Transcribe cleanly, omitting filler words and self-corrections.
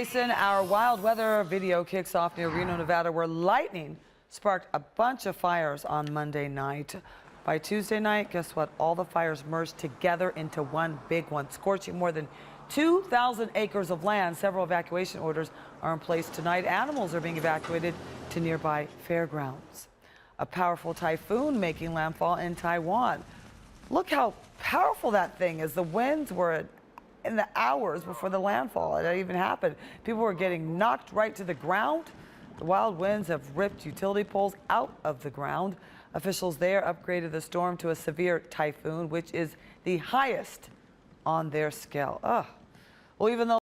Jason, our wild weather video kicks off near Reno, Nevada, where lightning sparked a bunch of fires on Monday night. By Tuesday night, guess what? All the fires merged together into one big one, scorching more than 2,000 acres of land. Several evacuation orders are in place tonight. Animals are being evacuated to nearby fairgrounds. A powerful typhoon making landfall in Taiwan. Look how powerful that thing is. The winds were in the hours before the landfall it even happened. People were getting knocked right to the ground. The wild winds have ripped utility poles out of the ground. Officials there upgraded the storm to a severe typhoon, which is the highest on their scale. Well, even though